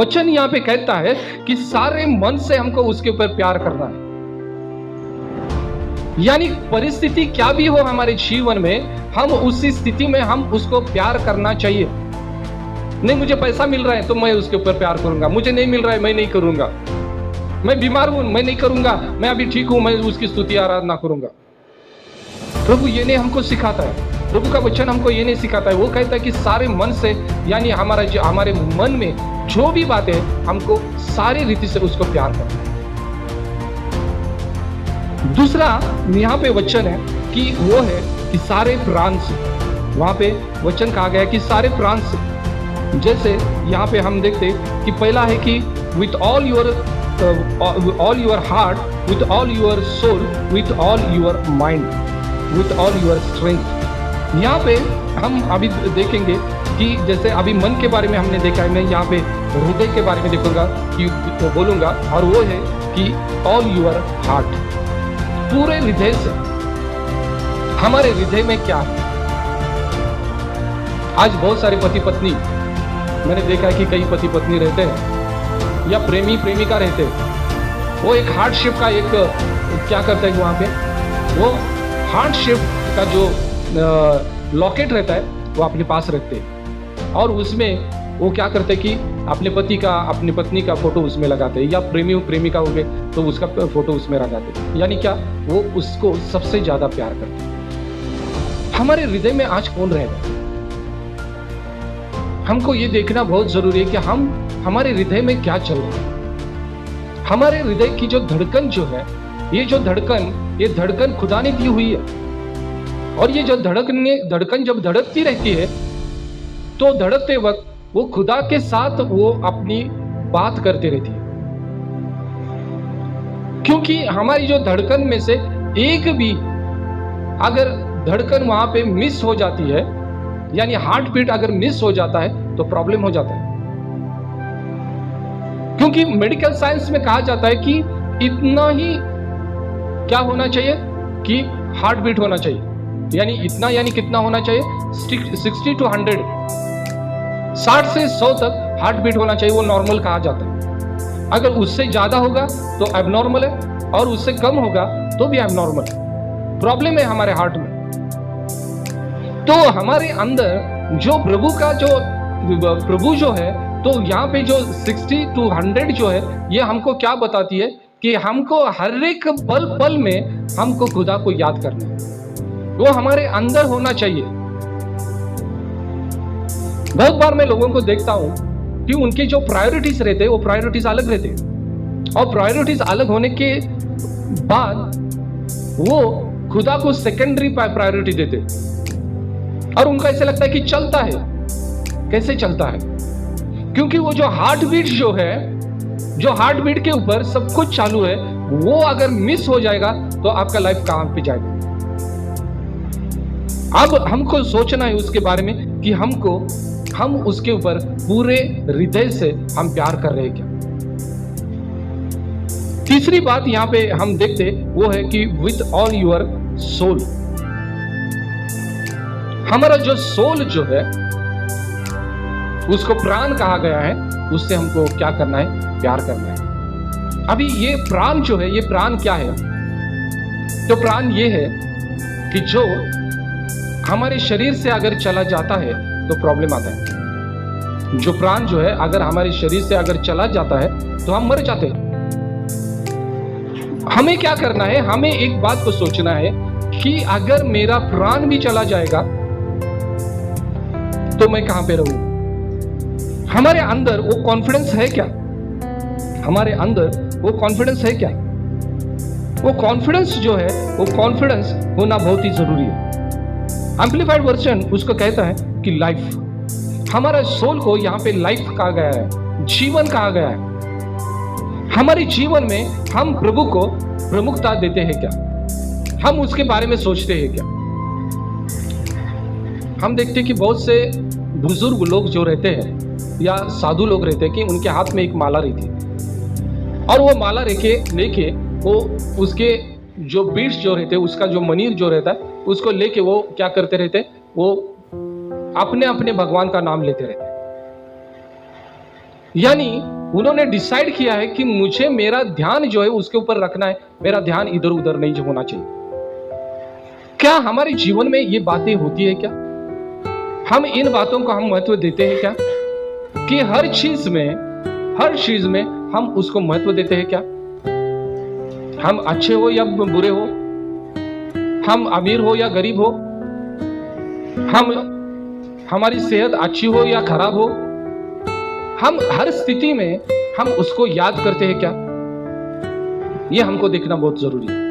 वचन यहाँ पे कहता है कि सारे मन से हमको उसके ऊपर प्यार करना है। यानी परिस्थिति क्या भी हो हमारे जीवन में, हम उसी स्थिति में हम उसको प्यार करना चाहिए। नहीं, मुझे पैसा मिल रहा है तो मैं उसके ऊपर प्यार करूंगा, मुझे नहीं मिल रहा है मैं नहीं करूंगा, मैं बीमार हूं मैं नहीं करूंगा, मैं अभी ठीक हूं मैं उसकी स्तुति आराधना करूंगा। प्रभु ये नहीं हमको सिखाता है, प्रभु का वचन हमको ये नहीं सिखाता है। वो कहता है कि सारे मन से, यानी हमारे मन में जो भी बात है हमको सारी रीति से उसको प्यार करना है। दूसरा यहाँ पे वचन है कि वो है कि सारे प्राण से, वहां पे वचन कहा गया है कि सारे प्राण से। जैसे यहाँ पे हम देखते कि पहला है कि with all your heart, with all your soul, with all your mind, with all your strength. यहाँ पे हम अभी देखेंगे कि जैसे अभी मन के बारे में हमने देखा है, मैं यहाँ पे हृदय के बारे में देखूंगा कि बोलूंगा, और वो है कि ऑल योर हार्ट, पूरे हृदय से। हमारे हृदय में क्या है? आज बहुत सारे पति पत्नी, मैंने देखा है कि कई पति पत्नी रहते हैं या प्रेमी प्रेमिका रहते हैं, वो एक हार्ट शेप का एक क्या करते हैं वहां पे, वो हार्ट शेप का जो लॉकेट रहता है वो अपने पास रखते हैं, और उसमें वो क्या करते हैं कि अपने पति का अपनी पत्नी का फोटो उसमें लगाते हैं, या प्रेमी प्रेमिका हो गए तो उसका फोटो उसमें लगाते हैं। यानी क्या, वो उसको सबसे ज्यादा प्यार करते हैं। हमारे हृदय में आज कौन रहेगा? हमको ये देखना बहुत जरूरी है कि हमारे हृदय में क्या चल रहा है। हमारे हृदय की जो धड़कन जो है, ये धड़कन खुदा ने दी हुई है, और ये जो धड़कन जब धड़कती रहती है तो धड़कते वक्त वो खुदा के साथ वो अपनी बात करते रहती है। क्योंकि हमारी जो धड़कन में से एक भी अगर धड़कन वहां पे मिस हो जाती है, यानी हार्ट बीट अगर मिस हो जाता है तो प्रॉब्लम हो जाता है। क्योंकि मेडिकल साइंस में कहा जाता है कि इतना ही क्या होना चाहिए कि हार्ट बीट होना चाहिए, यानी इतना, यानी कितना होना चाहिए 60 to 100, 60 से 100 तक हार्ट बीट होना चाहिए, वो नॉर्मल कहा जाता है। अगर उससे ज्यादा होगा तो एबनॉर्मल है, और उससे कम होगा तो भी एबनॉर्मल है, प्रॉब्लम है हमारे हार्ट में। तो हमारे अंदर जो प्रभु जो है, तो यहाँ पे जो 60 to 100 जो है, ये हमको क्या बताती है कि हमको हर एक पल पल में हमको खुदा को याद करना है, वो हमारे अंदर होना चाहिए। बहुत बार मैं लोगों को देखता हूं कि उनके जो प्रायोरिटीज रहते हैं वो प्रायोरिटीज अलग रहते हैं, और प्रायोरिटीज अलग होने के बाद वो खुदा को सेकेंडरी प्रायोरिटी देते, और उनको ऐसे लगता है कि चलता है। कैसे चलता है? क्योंकि वो जो हार्ट बीट जो है, जो हार्ट बीट के ऊपर सब कुछ चालू है, वो अगर मिस हो जाएगा तो आपका लाइफ कहां पे जाएगा। अब हमको सोचना है उसके बारे में कि हम उसके ऊपर पूरे हृदय से हम प्यार कर रहे हैं क्या। तीसरी बात यहां पे हम देखते वो है कि विथ ऑल योर सोल। हमारा जो सोल जो है उसको प्राण कहा गया है, उससे हमको क्या करना है? प्यार करना है। अभी ये प्राण जो है, ये प्राण क्या है? तो प्राण ये है कि जो हमारे शरीर से अगर चला जाता है तो प्रॉब्लम आता है। जो प्राण जो है अगर हमारे शरीर से अगर चला जाता है तो हम मर जाते हैं। हमें क्या करना है? हमें एक बात को सोचना है कि अगर मेरा प्राण भी चला जाएगा तो मैं कहां पे रहूंगा? हमारे अंदर वो कॉन्फिडेंस है क्या? हमारे अंदर वो कॉन्फिडेंस है क्या? वो कॉन्फिडेंस जो है, वो कॉन्फिडेंस होना बहुत ही जरूरी है। एम्प्लीफाइड वर्जन उसको कहता है कि लाइफ। हमारा सोल को यहाँ पे लाइफ कहा गया है, जीवन कहा गया है। हमारे जीवन में हम प्रभु को प्रमुखता देते हैं क्या? हम उसके बारे में सोचते हैं क्या? हम देखते हैं कि बहुत से बुजुर्ग लोग जो रहते हैं या साधु लोग रहते हैं कि उनके हाथ में एक माला रहती है, और वो माला लेके वो उसके जो बीड्स जो रहते हैं, उसका जो मनीर जो रहता है, उसको लेके वो क्या करते रहते हैं? वो अपने अपने भगवान का नाम लेते रहते हैं। यानी उन्होंने डिसाइड किया है कि मुझे मेरा ध्यान जो है उसके ऊपर रखना है, मेरा ध्यान इधर उधर नहीं होना चाहिए। क्या हमारे जीवन में ये बातें होती है क्या? हम इन बातों को हम महत्व देते हैं क्या? कि हर चीज में हम उसको महत्व देते हैं क्या? हम अच्छे हो या बुरे हो, हम अमीर हो या गरीब हो, हमारी सेहत अच्छी हो या खराब हो, हम हर स्थिति में हम उसको याद करते हैं क्या? ये हमको देखना बहुत जरूरी है।